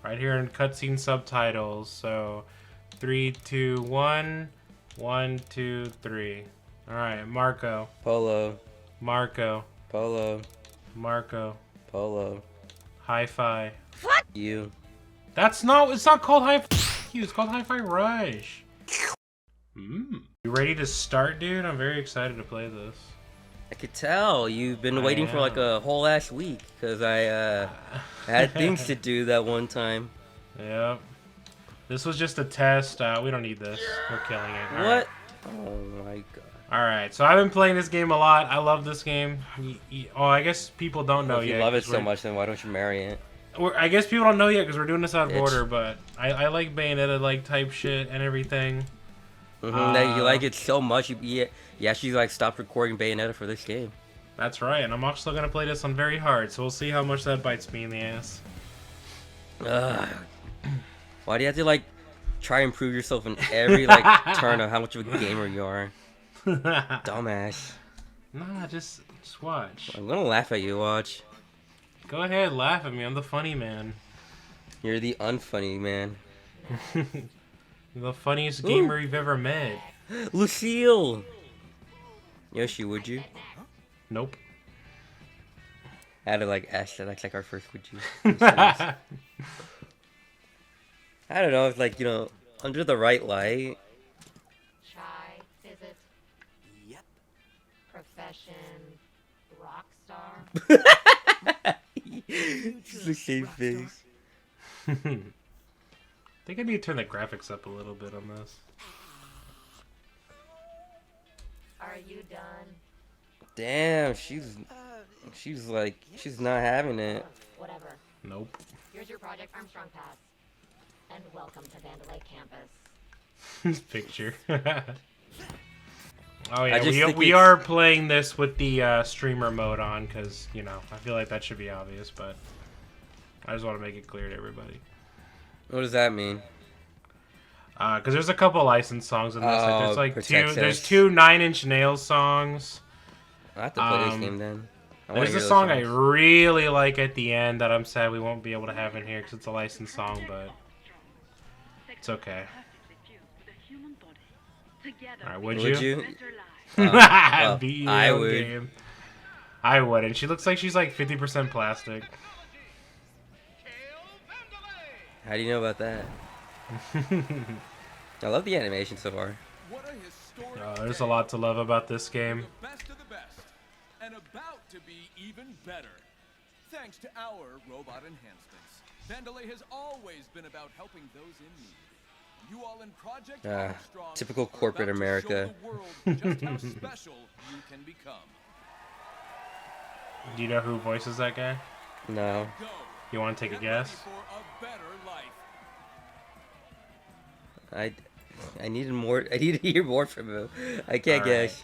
Right here in cutscene subtitles. So, 3, 2, 1. 1, 2, 3. Alright, Marco. Polo. Marco. Polo. Marco. Polo. Hi-Fi. Fuck you. It's not called Hi-Fi. It's called Hi-Fi Rush. You ready to start, dude? I'm very excited to play this. I could tell you've been waiting for like a whole ass week because I had things to do that one time. Yep. This was just a test. We don't need this. We're killing it. What? Right. Oh my god. Alright, so I've been playing this game a lot. I love this game. Oh, I guess people don't know yet. If you love it so much, then why don't you marry it? I guess people don't know yet because we're doing this out of order, but I like Bayonetta type shit and everything. That you like it so much, you actually stopped recording Bayonetta for this game. That's right, and I'm also gonna play this on very hard, so we'll see how much that bites me in the ass. Why do you have to try and prove yourself in every turn of how much of a gamer you are? Dumbass. Nah, just watch. I'm gonna laugh at you. Watch. Go ahead, laugh at me. I'm the funny man. You're the unfunny man. The funniest gamer you've ever met. Lucille! Yoshi, would you? Nope. I had to ask that. That's our first would you. I don't know, it's under the right light. Shy, is it? Yep. Profession, rock star? It's the same face. I think I need to turn the graphics up a little bit on this. Are you done? Damn, she's not having it. Whatever. Nope. Here's your Project Armstrong pass. And welcome to Vandalay campus. Picture. Oh yeah, we are playing this with the streamer mode on because, I feel like that should be obvious, but I just want to make it clear to everybody. What does that mean? Because there's a couple licensed songs in this. There's two 9 Inch Nails songs. I have to play this game then. There's a song I really like at the end that I'm sad we won't be able to have in here because it's a licensed song, but it's okay. Alright, would you? Well, I would. Game. I wouldn't. She looks like she's 50% plastic. How do you know about that? I love the animation so far. There's a lot to love about this game. The best of the best, and about to be even better. Thanks to our robot enhancements, Vandalay has always been about helping those in need. You all in Project Armstrong typical corporate America. Show the world just how special you can become. Do you know who voices that guy? No. You want to take a guess? For a better life. I needed more. I need to hear more from him. I can't guess.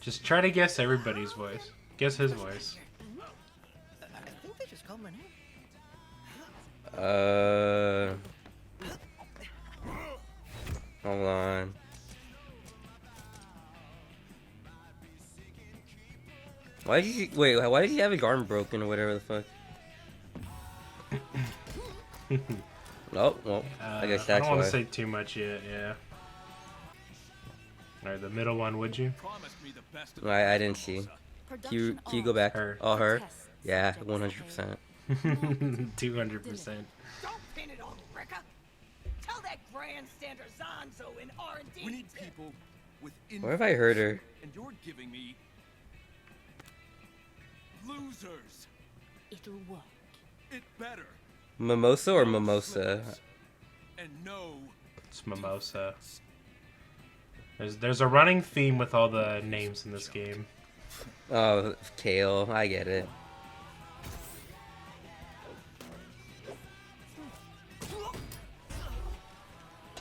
Just try to guess everybody's voice. Guess his voice. I think they just called my name. Hold on. Why did he have his arm broken or whatever the fuck? Oh, well, I guess that's why. I don't want to say too much yet, yeah. Alright, the middle one, would you? I didn't see. Can you go back? Her. Oh, her? Yeah, 100%. 200%. Don't pin it on Rekka. Tell that grandstander Zanzo in R&D. We need people with Where have I heard her? And you're giving me losers. It'll work. It better. Mimosa or Mimosa? And no. It's Mimosa. There's a running theme with all the names in this game. Oh, Kale. I get it.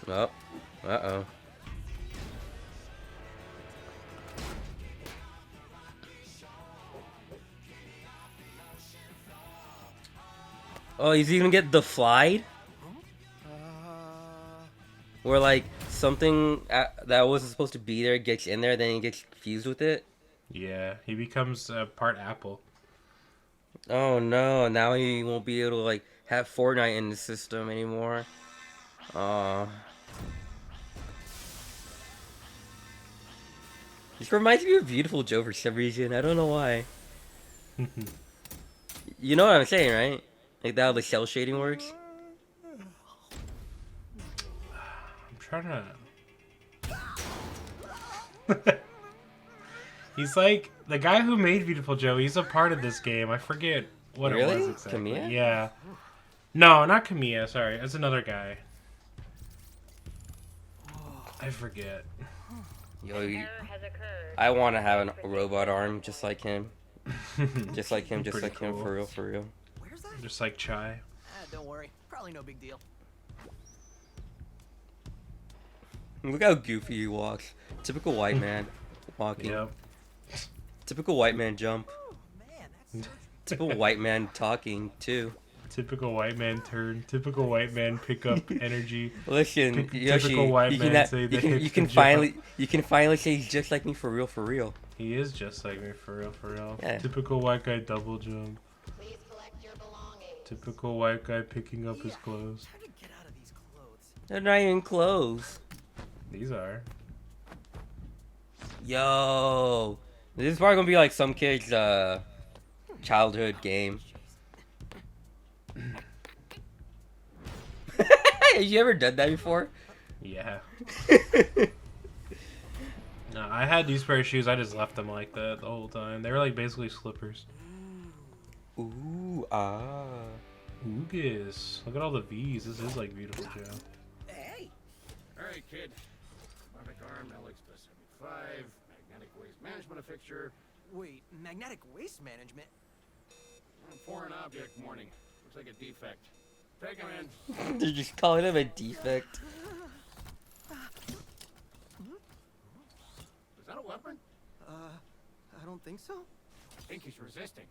Oh. Uh-oh. Oh, he's even get deflied? Where something that wasn't supposed to be there gets in there, then he gets confused with it? Yeah, he becomes part apple. Oh no, now he won't be able to like have Fortnite in the system anymore. Aw. This reminds me of Beautiful Joe for some reason. I don't know why. You know what I'm saying, right? Like that how the cell shading works? I'm trying to. He's like the guy who made Beautiful Joe. He's a part of this game. I forget what it Really? was exactly. Kamiya? Yeah. No, not Kamiya. Sorry, it's another guy. I forget. Yo, I want to have a robot arm just like him. Just like him, Pretty cool. for real, for real. Where's that? Just like Chai. Don't worry. Probably no big deal. Look how goofy he walks. Typical white man walking. Yep. Typical white man jump. Oh, man, that's Typical white man talking too. Typical white man turn. Typical white man pick up energy. Listen, Yoshi, Typical white you man can, say you the can, hipster you can job. finally say he's just like me for real, for real. He is just like me, for real, for real. Yeah. Typical white guy double jump. Please collect your belongings. Typical white guy picking up his clothes. How to get out of these clothes? They're not even clothes. These are. Yo, this is probably gonna be like some kid's childhood game. Have you ever done that before? Yeah. No, I had these pair of shoes. I just left them like that the whole time. They were like basically slippers. Ooh, ah. Oogus. Look at all the V's. This is like Beautiful Joe. Hey! Alright, kid. Robotic arm, LX+75, magnetic waste management fixture, Wait, magnetic waste management? foreign object warning. Looks like a defect. Take him in. They're just calling him a defect. Is that a weapon? I don't think so. I think he's resisting.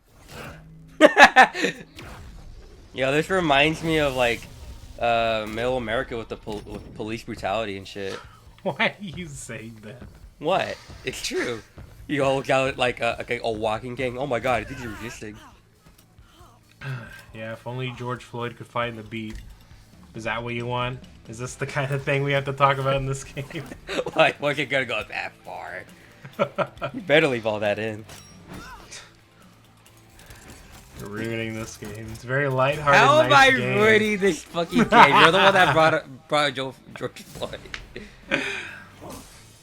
Yo, this reminds me of like Middle America with the with police brutality and shit. Why are you saying that? What? It's true. You all look out like a walking gang. Oh my god, I think he's resisting. Yeah, if only George Floyd could find the beat. Is that what you want? Is this the kind of thing we have to talk about in this game? Like, why you gonna go that far? You better leave all that in. You're ruining this game. It's a very lighthearted. How am nice I game. ruining this fucking game? You're the one that brought George Floyd.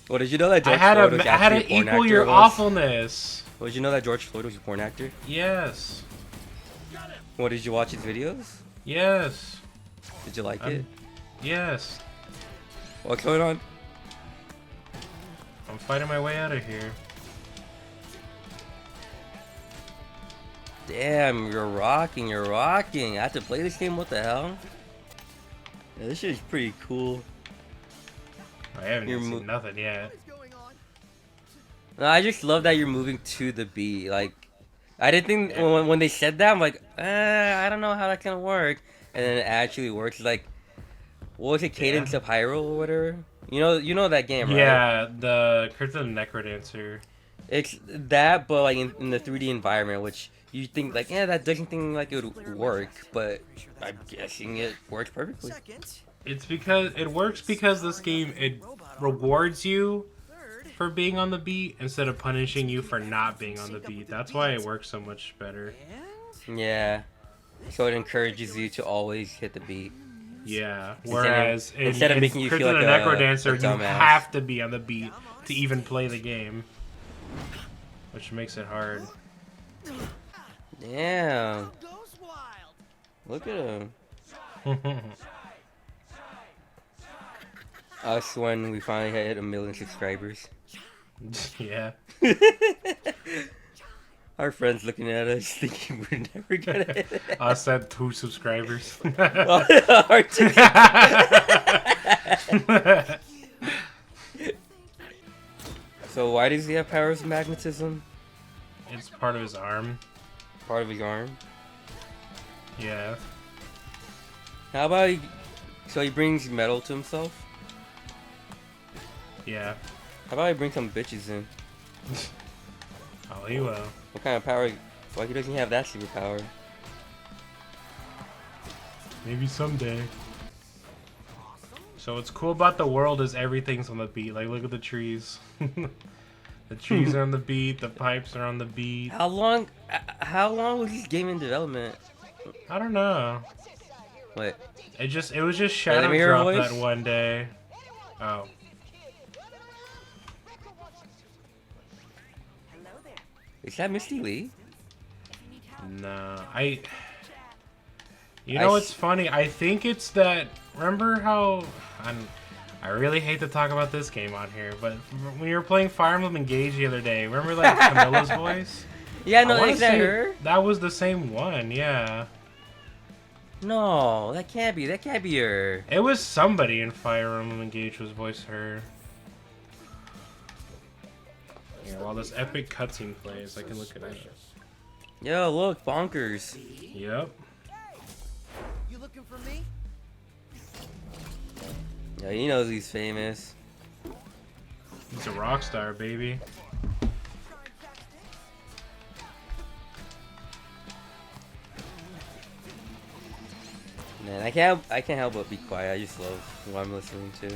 Well, did you know that George Floyd was I had actually to a porn equal actor your once? awfulness. Well, did you know that George Floyd was a porn actor? Yes. What, did you watch his videos? Yes. Did you like it? Yes. What's going on? I'm fighting my way out of here. Damn, you're rocking, you're rocking. I have to play this game, what the hell? Yeah, this shit is pretty cool. I haven't You're even mo- seen nothing yet. What is going on? No, I just love that you're moving to the beat. Like, I didn't think Yeah. when they said that, I'm like, I don't know how that's gonna work. And then it actually works. Like, what was it, Cadence of Hyrule or whatever? You know that game, right? Yeah, the Curse of the Necrodancer. It's that, but like in the 3D environment, which you think like, yeah, that doesn't think like it would work, but I'm guessing it works perfectly. Second. It's because it works because this game it rewards you Third. for being on the beat instead of punishing you for not being on the beat. That's why it works so much better. And Yeah. So it encourages you to always hit the beat. Yeah. Whereas instead of making you Curse feel of like the a Necrodancer, you dumbass. have to be on the beat to even play the game, which makes it hard. Damn. goes wild. Look at him. Us when we finally hit 1 million subscribers. Yeah. Our friends looking at us thinking we're never gonna hit it. Us at 2 subscribers. Our two- So why does he have powers of magnetism? It's part of his arm. Part of his arm. Yeah. How about so he brings metal to himself? Yeah. How about he bring some bitches in? Oh, he will. What kind of power Why he doesn't have that superpower? Maybe someday. So what's cool about the world is everything's on the beat. Like, look at the trees. The trees are on the beat. The pipes are on the beat. How long was this game in development? I don't know. What? It was just Let shadow me hear her drop voice. that one day. Oh. Is that Misty Lee? No. You know what's funny? I think it's that. Remember how? I really hate to talk about this game on here, but when you were playing Fire Emblem Engage the other day, remember like Camilla's voice? Yeah, I no, wanna is that say her? That was the same one, yeah. No, that can't be. That can't be her. It was somebody in Fire Emblem Engage was voiced her. Yeah, while this epic cutscene plays, I can look at it. Yo, look, bonkers. Yep. You looking for me? Yeah, he knows he's famous. He's a rock star, baby. Man, I can't help but be quiet. I just love what I'm listening to.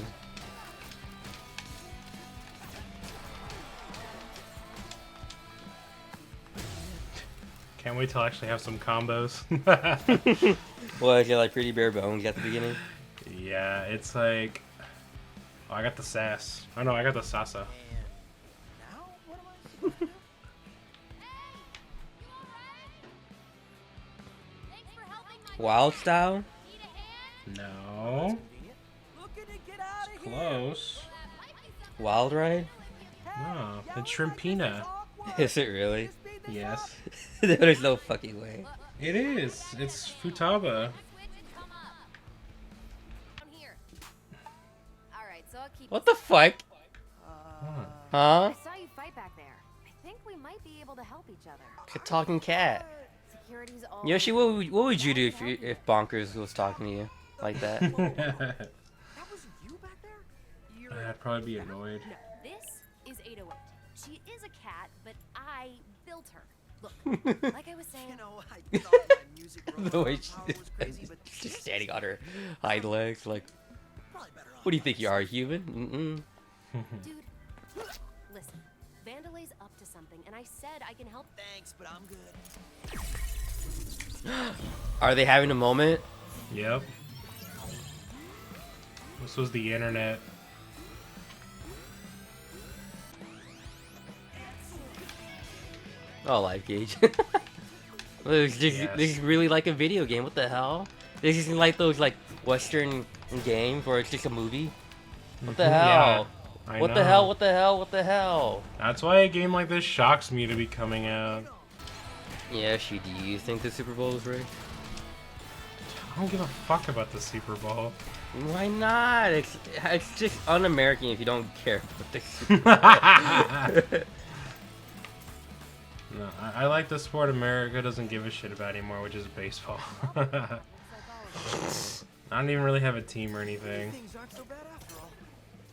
Can't wait till I actually have some combos. Well, is it like pretty bare bones at the beginning? Yeah, it's like... Oh, I got the sass. Oh no, I got the salsa. Now what am I supposed to do? Wild style? No. Looking to get out of here. Close. Wild ride? No, it's Shrimpina. Is it really? Yes. There's no fucking way. It is. It's Futaba. What the fuck? What? Huh? I saw you fight back there. I think we might be able to help each other. A talking cat. Security's all Yoshi, what would you do if Bonkers was talking to you like that? That wasn't you back there? I'd probably be annoyed. This is 808. She is a cat, but I built her. Look, like I was saying, You know, I thought my music The way power was crazy, but she's standing on her hind legs, like, probably better off. what do you think you are, a human? dude, listen. Vandelay's up to something, and I said I can help. Thanks, but I'm good. Are they having a moment? Yep. This was the internet. Oh, life gauge. This is really like a video game. What the hell? This isn't like those like Western games where it's just a movie. What the hell? I What the know. hell? What the hell? What the hell? That's why a game like this shocks me to be coming out. Yeah, do you think the Super Bowl is rigged? I don't give a fuck about the Super Bowl. Why not? It's just un-American if you don't care about the Super Bowl. No, I like the sport America doesn't give a shit about anymore, which is baseball. I don't even really have a team or anything. Things aren't so bad after all.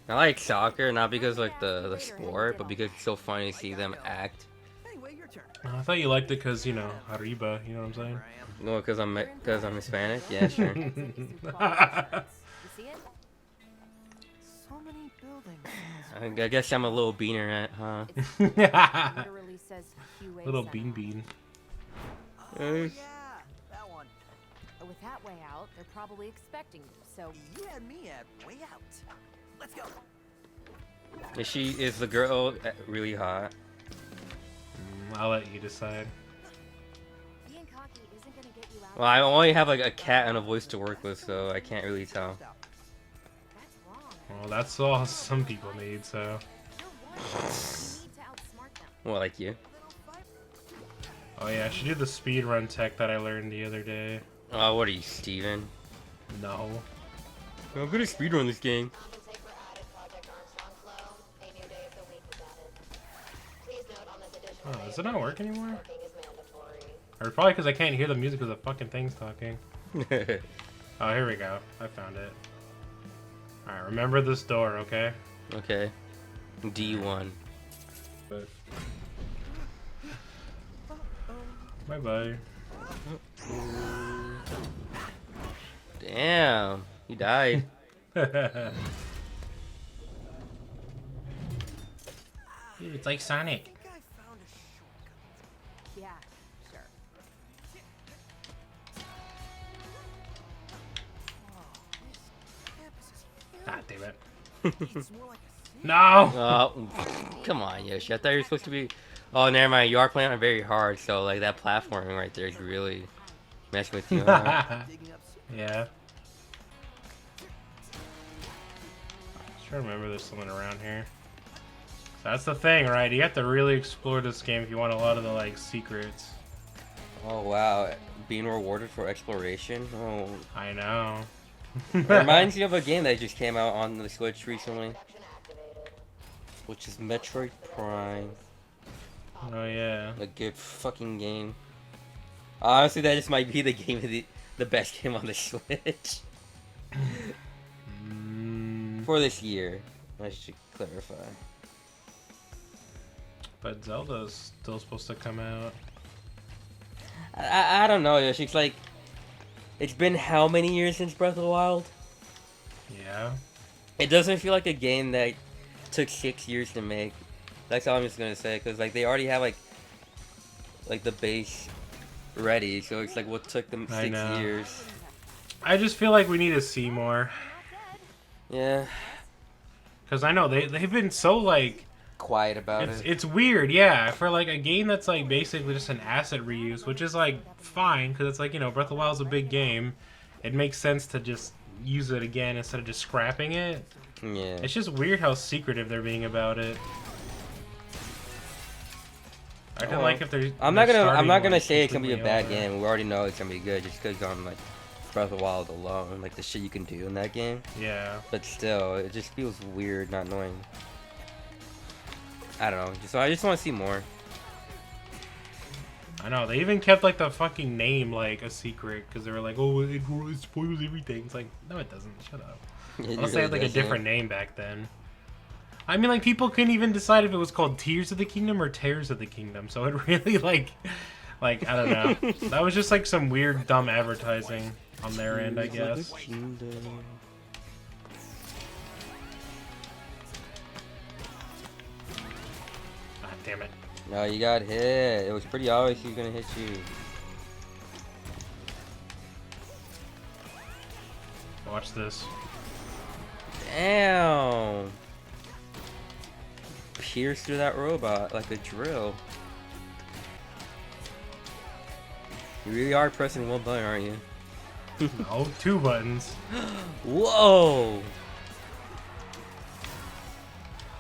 I like soccer, not because like the sport, but because it's so funny to see them act. Anyway, your turn. I thought you liked it because, you know, Arriba, you know what I'm saying? Where I am. No, because I'm Hispanic. Yeah, sure. You see it? So many buildings. I guess I'm a little beaner, huh? Literally says QA Little center. bean. Oh, yeah, that one. With that way out, they're probably expecting you. So You had me at way out. Let's go. Is the girl really hot? I'll let you decide. being cocky isn't gonna get you out. Well, I only have like a cat and a voice to work with, so I can't really tell. That's wrong. Well, that's all some people need, so. You're one. You need to outsmart them. Well, like you. Oh yeah, I should do the speedrun tech that I learned the other day. Oh, what are you, Steven? No. I'm gonna speedrun this game. Compensate for added Project Armstrong flow. A new day of the week was added. Please note on this additional Oh, does it not work anymore? working is mandatory. Or probably because I can't hear the music because the fucking thing's talking. Oh, here we go. I found it. Alright, remember this door, okay? Okay. D1. But Bye bye. Damn, he died. Dude, it's like Sonic. Yeah, sure. God damn it. No! Oh, come on, Yoshi. I thought you were supposed to be. Oh, never mind. You are playing on very hard, so like that platforming right there is really messing with you. Huh? Yeah. Trying to remember there's someone around here. That's the thing, right? You have to really explore this game if you want a lot of the like secrets. Oh wow, being rewarded for exploration. Oh, I know. it reminds me of a game that just came out on the Switch recently, which is Metroid Prime. Oh yeah. A good fucking game. Honestly, that just might be the game of the best game on the Switch for this year. I should clarify. But Zelda's still supposed to come out. I don't know, Yoshi. It's like, it's been how many years since Breath of the Wild? Yeah. It doesn't feel like a game that took 6 years to make. That's all I'm just gonna say, because like they already have like the base ready, so it's like what took them 6 years. I just feel like we need to see more. Yeah. Because I know they've been so like Quiet about it. It's weird, yeah, for like a game that's like basically just an asset reuse, which is like fine because it's like, you know, Breath of the Wild's a big game. It makes sense to just use it again instead of just scrapping it. Yeah. It's just weird how secretive they're being about it. I don't like if they're. I'm not gonna say it's gonna be a bad game. We already know it's gonna be good just because on like Breath of the Wild alone, like the shit you can do in that game. Yeah. But still, it just feels weird not knowing. I don't know. So I just want to see more. I know they even kept like the fucking name like a secret because they were like, oh, it spoils everything. It's like, no, it doesn't. Shut up. Unless they had like a different name back then. I mean, like people couldn't even decide if it was called Tears of the Kingdom or Tears of the Kingdom. So it really like I don't know. That was just like some weird dumb advertising on their end, I guess. Damn it. No, you got hit. It was pretty obvious he was gonna hit you. Watch this. Damn. Pierce through that robot like a drill. You really are pressing one button, aren't you? Oh, 2 buttons. Whoa.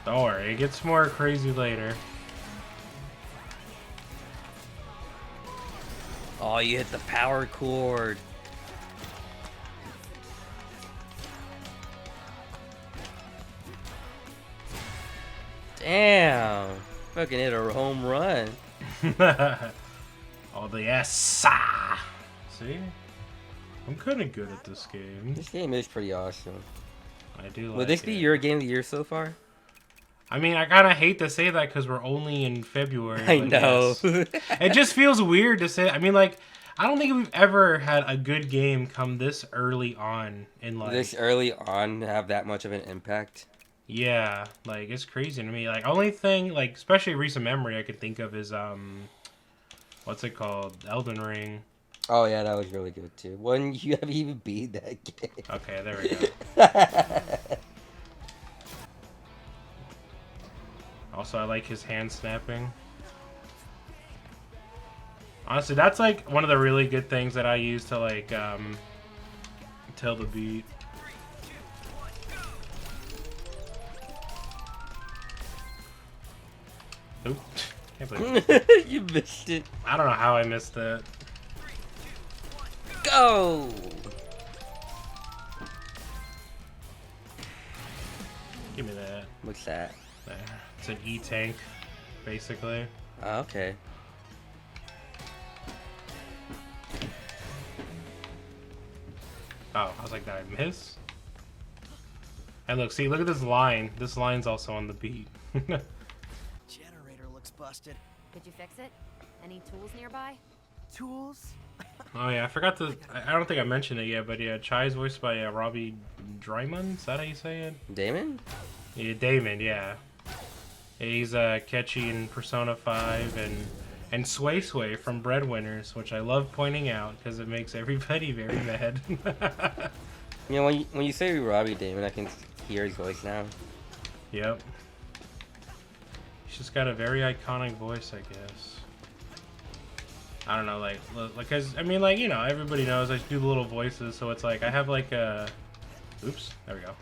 Don't worry, it gets more crazy later. Oh, you hit the power cord. Damn. Fucking hit a home run. Oh, the yes. See? I'm kind of good at this game. This game is pretty awesome. I do like Would this be your game of the year so far? I mean, I kind of hate to say that because we're only in February. I know. Yes. It just feels weird to say. I mean, like, I don't think we've ever had a good game come this early on in life. This early on have that much of an impact? Yeah, like, it's crazy to me. Like, only thing, like, especially recent memory I could think of is, what's it called? Elden Ring. Oh, yeah, that was really good, too. When you haven't even beat that game. Okay, there we go. Also, I like his hand snapping. Honestly, that's like one of the really good things that I use to like tell the beat. Oop. Can't believe it. You missed it. I don't know how I missed that. Go! Give me that. What's that? There. It's an E-tank, basically. Oh, okay. Oh, I was like, did I miss? And look, see, look at this line. This line's also on the beat. Generator looks busted. Could you fix it? Any tools nearby? tools? Oh yeah, I forgot to. I don't think I mentioned it yet, but yeah, Chai is voiced by Robbie Dryman. Is that how you say it? Damon? Yeah, Damon. Yeah. He's Ketchy in Persona 5 and Sway Sway from Breadwinners, which I love pointing out because it makes everybody very mad. You know, when you say Robbie Damon, I can hear his voice now. Yep. He's just got a very iconic voice, I guess. I don't know, like, cause I mean, like, you know, everybody knows I do the little voices, so it's like I have like a, oops, there we go.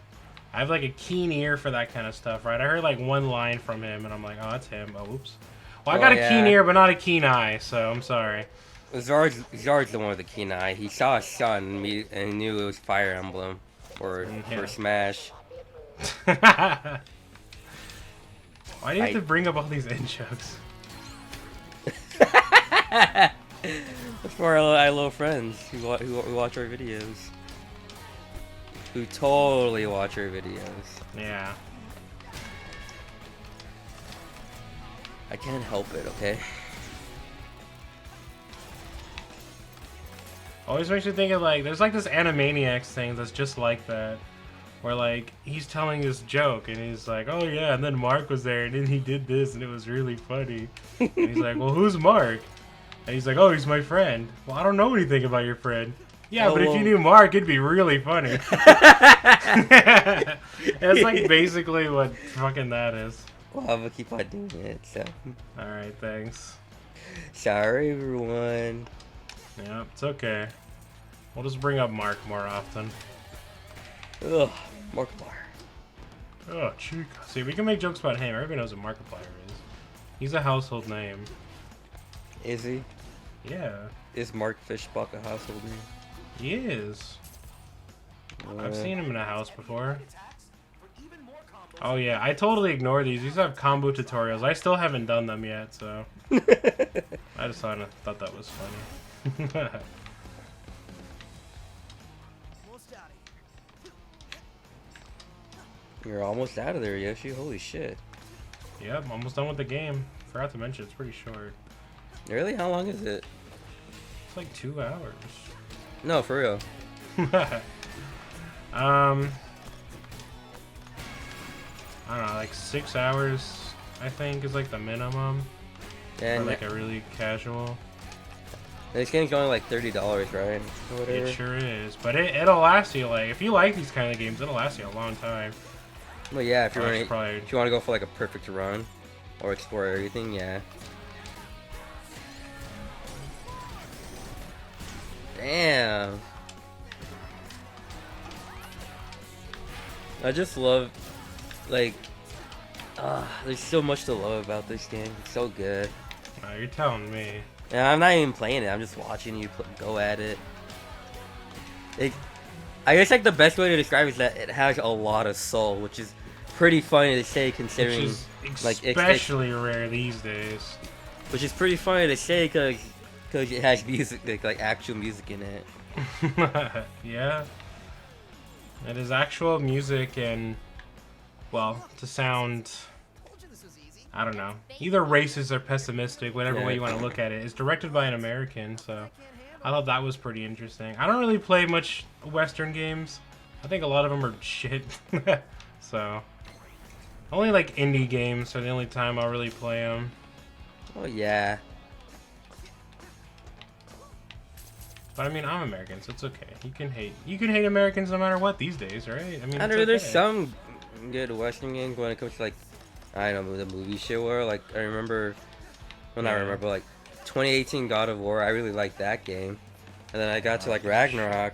I have like a keen ear for that kind of stuff, right? I heard like one line from him, and I'm like, oh, that's him. Oh, oops. Well, I got a keen ear, but not a keen eye, so I'm sorry. Zard's the one with the keen eye. He saw a sun and knew it was Fire Emblem or Smash. Why do you have to bring up all these in jokes? For our little friends who watch our videos. Who totally watch our videos. Yeah. I can't help it, okay? Always makes me think of like, there's like this Animaniacs thing that's just like that. Where like, he's telling this joke and he's like, oh yeah, and then Mark was there and then he did this and it was really funny. And he's like, well, who's Mark? And he's like, oh, he's my friend. Well, I don't know anything about your friend. Yeah, but if you knew Mark, it'd be really funny. That's like basically what fucking that is. Well, I'm gonna keep on doing it, so. Alright, thanks. Sorry, everyone. Yeah, it's okay. We'll just bring up Mark more often. Ugh, Markiplier. Oh, Chica. See, we can make jokes about him. Everybody knows what Markiplier is. He's a household name. Is he? Yeah. Is Mark Fishbuck a household name? He is. I've seen him in a house before. Oh yeah, I totally ignore these. These have combo tutorials. I still haven't done them yet, so I just thought that was funny. You're almost out of there, Yoshi. Holy shit. Yep, I'm almost done with the game. Forgot to mention it's pretty short. Really? How long is it? It's like 2 hours. No, for real. I don't know, like 6 hours, I think, is like the minimum. And for like a really casual. This game's only like $30, right? Or whatever. It sure is, but it'll last you like, if you like these kind of games, it'll last you a long time. Well, yeah, if you want to go for like a perfect run or explore everything, yeah. Damn. I just love, like, there's so much to love about this game. It's so good. Oh, you're telling me. Yeah, I'm not even playing it. I'm just watching you go at it. I guess like the best way to describe it is that it has a lot of soul, which is pretty funny to say considering, which is like, especially rare these days. Which is pretty funny to say because it has music, like actual music in it. Yeah. It is actual music and, well, to sound, I don't know, either racist or pessimistic, whatever way you want to look at it. It's directed by an American, so I thought that was pretty interesting. I don't really play much Western games. I think a lot of them are shit. So, only like indie games are the only time I'll really play them. Oh yeah. But I mean, I'm American, so it's okay. You can hate Americans no matter what these days, right? I mean, I don't know. There's some good Western games when it comes to like, I don't know, the movie shit war. Like I remember, well, I remember like 2018 God of War. I really liked that game, and then I got to like Ragnarok,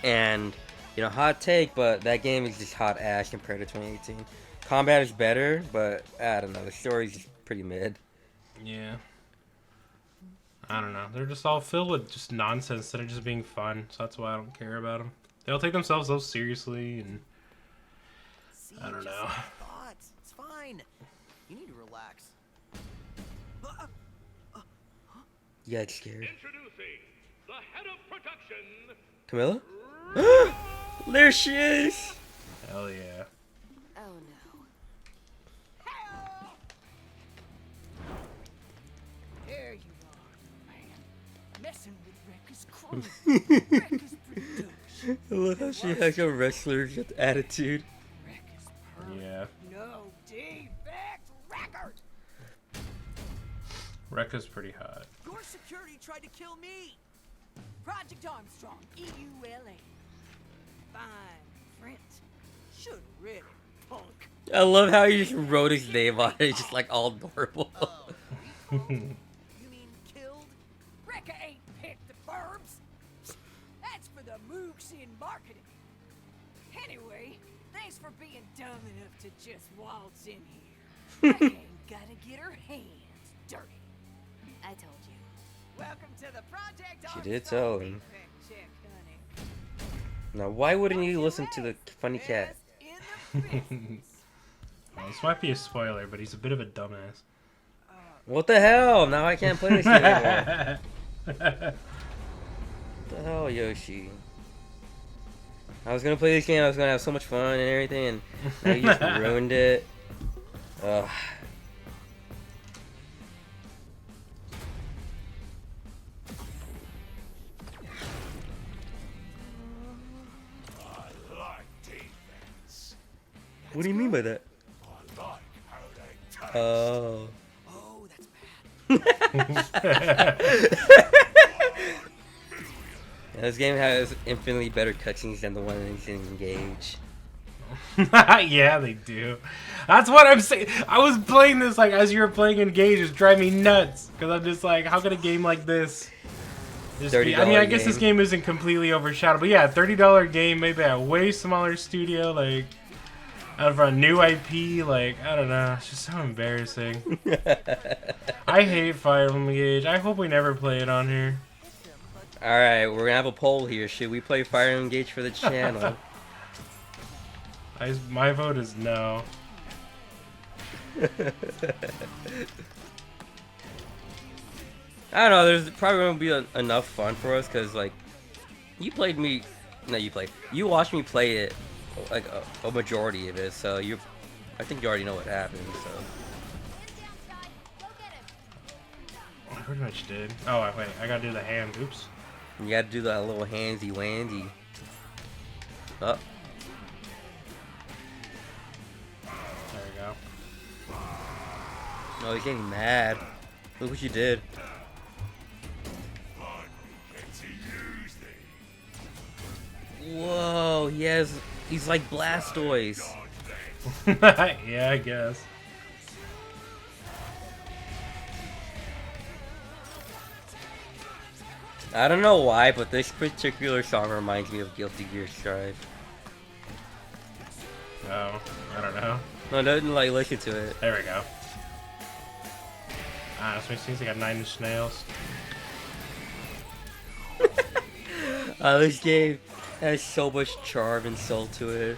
and you know, hot take, but that game is just hot ass compared to 2018. Combat is better, but I don't know. The story's just pretty mid. Yeah. I don't know. They're just all filled with just nonsense instead of just being fun. So that's why I don't care about them. They all take themselves so seriously, and I don't know. Thoughts. It's fine. You need to relax. You got scared. Introducing the head of production, Camilla? There she is! Hell yeah. Oh no. There you are, man. Rekka's pretty douche. I love how she has a wrestler attitude. Rekka's perfect. Yeah. No defect record. Rekka's pretty hot. Your security tried to kill me. Project Armstrong, EULA. Fine print. Should've read it, punk. I love how he just wrote his name on it. It's just like all adorable. You mean killed? Rekka ain't picked the burbs. That's for the mooks in marketing. Anyway, thanks for being dumb enough to just waltz in here. Rekka ain't gotta get her hands dirty. I told you. Welcome to the Project She did Armstrong tell him. defect check, honey. Now, why wouldn't you listen to the funny cat? Best in the business. Well, this might be a spoiler, but he's a bit of a dumbass. What the hell? Now I can't play this game anymore. What the hell, Yoshi? I was gonna play this game, I was gonna have so much fun and everything, and now you just ruined it. Ugh. What do you mean by that? Oh. Oh, that's bad. Yeah, this game has infinitely better cutscenes than the one in Engage. Yeah, they do. That's what I'm saying. I was playing this like as you were playing Engage, it's driving me nuts because I'm just like, how could a game like this? Just be, I mean, I guess this game isn't completely overshadowed, but yeah, $30 game, maybe a way smaller studio, like out of a new IP, like I don't know, it's just so embarrassing. I hate Fire Emblem Engage. I hope we never play it on here. Alright, we're gonna have a poll here. Should we play Fire Emblem Engage for the channel? My vote is no. I don't know, there's probably gonna be enough fun for us, because, like, you watched me play it, like, a majority of it, so I think you already know what happened, so. I pretty much did. Oh, wait, I gotta do the hand. Oops. You gotta do that little handsy-wandsy. Oh. There we go. Oh, he's getting mad. Look what you did. Whoa, he's like Blastoise. Yeah, I guess. I don't know why, but this particular song reminds me of Guilty Gear Strive. Oh, I don't know. No, don't like listen to it. There we go. Ah, this makes I got 9 inch nails. This game has so much charm and soul to it.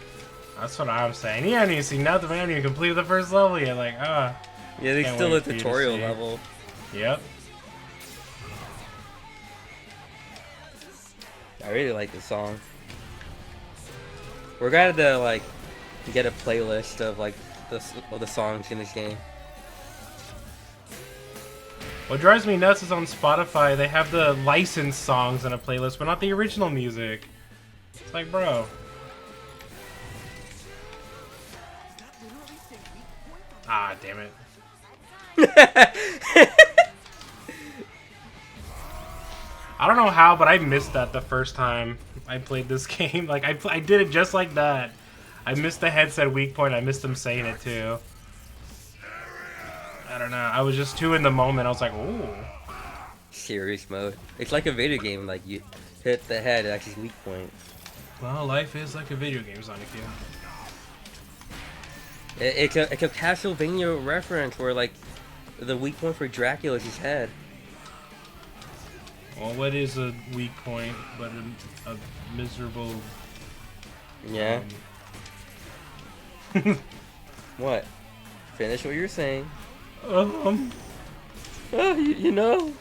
That's what I'm saying. You haven't even seen nothing. We haven't even completed the first level yet. Like, Yeah, there's can't still a wait for you to tutorial see. level. Yep. I really like the song. We're gonna have to, like, get a playlist of, like, the songs in this game. What drives me nuts is on Spotify, they have the licensed songs in a playlist, but not the original music. It's like, bro. Ah, damn it. I don't know how, but I missed that the first time I played this game. Like, I did it just like that. I missed the headset weak point. I missed them saying it, too. I don't know. I was just too in the moment. I was like, ooh. Serious mode. It's like a video game. Like, you hit the head, that's his weak point. Well, life is like a video game, Sonic. It's a Castlevania reference where, like, the weak point for Dracula is his head. Well, what is a weak point but a miserable... Yeah. What? Finish what you're saying. Oh, you know.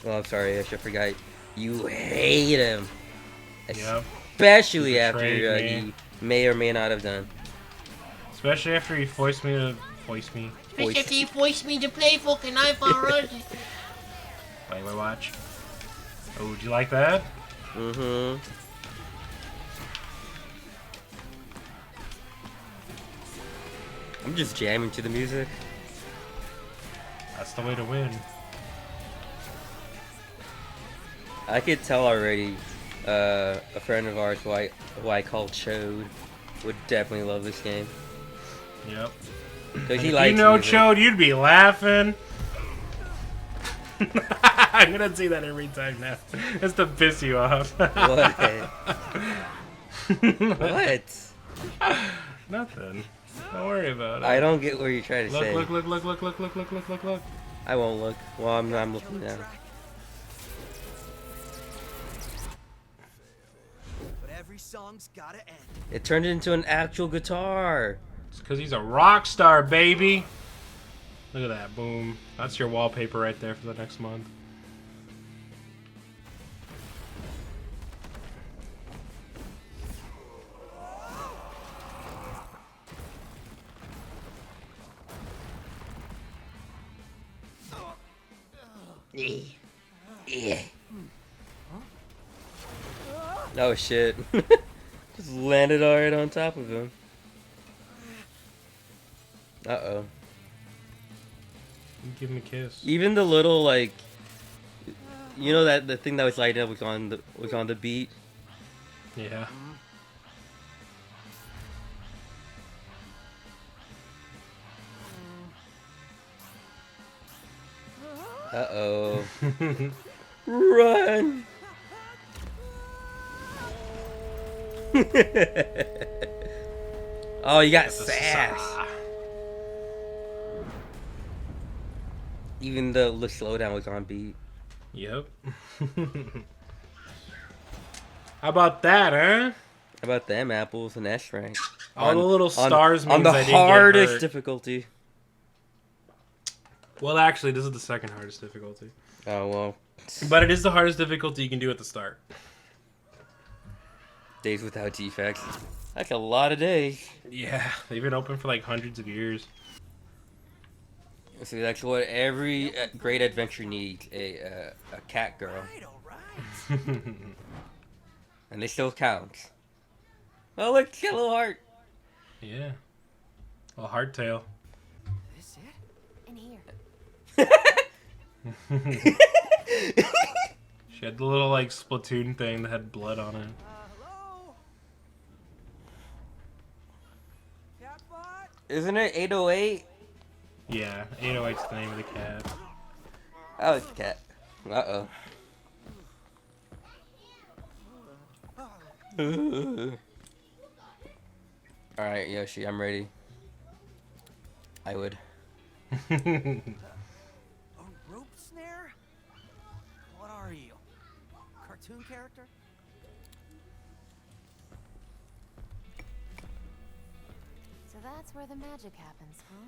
Oh, I'm sorry, I forgot. You hate him. Yep. Especially after betrayed me. you may or may not have done. Especially after he forced me to... Voice. Especially if he forced me to play fucking iPhone Roses. Wait, watch. Oh, would you like that? Mm-hmm. I'm just jamming to the music. That's the way to win. I could tell already. A friend of ours, who I call Chode, would definitely love this game. Yep. Cause he If likes you know music. Chode, you'd be laughing. I'm gonna say that every time now. Just to piss you off. What? What? Nothing. Don't worry about it. I don't get what you're trying to say. Look. I won't look. Well, I'm looking now. But every song's gotta end. It turned into an actual guitar. It's because he's a rock star, baby. Look at that. Boom. That's your wallpaper right there for the next month. Yeah. Oh shit. Just landed right on top of him. Uh-oh. Give him a kiss. Even the little, like, you know, that the thing that was lighting up was on the beat. Yeah. Uh-oh. Run! Oh, you got sass. Even the slowdown was on beat. Yep. How about that, huh? How about them apples and S rank? All the little stars on means the I didn't get hardest hurt. difficulty. Well, actually, this is the second hardest difficulty. Oh well. But it is the hardest difficulty you can do at the start. Days without defects. That's a lot of days. Yeah, they've been open for like hundreds of years. See, that's what every great adventure needs, a cat girl. All right. And this still counts. Oh, look, she got a little heart. Yeah. Well, hardtail. This it? In here. She had the little like Splatoon thing that had blood on it. Hello? Catbot? Isn't it 808? Yeah, 808's the name of the cat. Oh, it's a cat. Uh-oh. Alright, Yoshi, I'm ready. I would. A rope snare? What are you? Cartoon character? So that's where the magic happens, huh?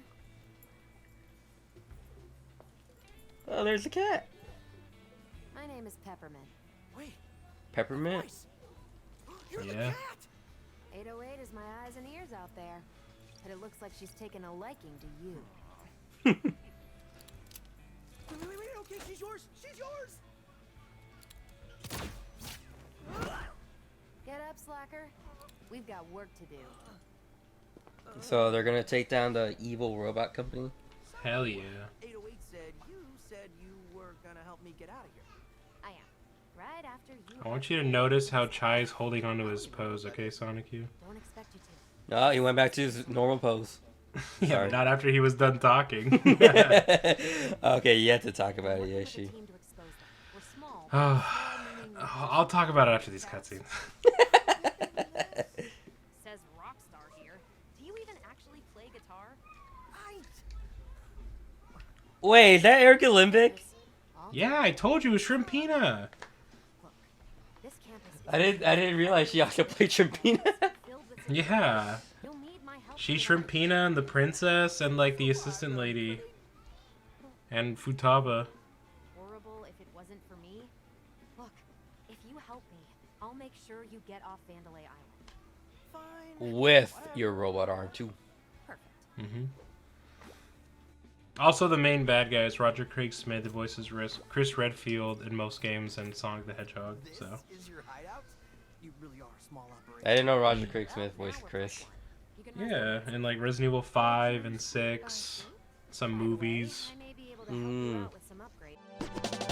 Oh, there's a cat. My name is Peppermint. Wait, Peppermint? Bryce. You're the Yeah. cat! 808 is my eyes and ears out there. But it looks like she's taken a liking to you. Wait, okay, she's yours! She's yours! Get up, slacker. We've got work to do. So they're gonna take down the evil robot company? Hell yeah. 808 said you were gonna help me get out of here. I am. Right after you. I want you to notice how Chai's holding onto his pose, okay, Sonic U? Don't expect you to. Oh, he went back to his normal pose. Yeah, Sorry. but not after he was done talking. Okay, you have to talk about it, Yoshi. Team to expose them. We're small. Oh, I'll talk about it after these cutscenes. Says Rockstar here. Do you even actually play guitar? Wait, is that Eric Olympic? All Yeah, I told you it was Shrimpina. this campus is I didn't realize she also played Trampina. filled with Yeah. You'll need my help. She's to learn. Shrimpina and the princess and like the assistant lady. And Futaba. Horrible if it wasn't for me. Look, if you help me, I'll make sure you get off Vandalay Island. Fine. With your robot arm, too. Perfect. Mm-hmm. Also, the main bad guy is Roger Craig Smith, who voices Chris Redfield in most games and Sonic the Hedgehog. So. This is your hideout? You really are a small operation. I didn't know Roger Craig Smith voiced Chris. Yeah, and like Resident Evil 5 and 6, some movies. I may be able to help you out with some upgrades.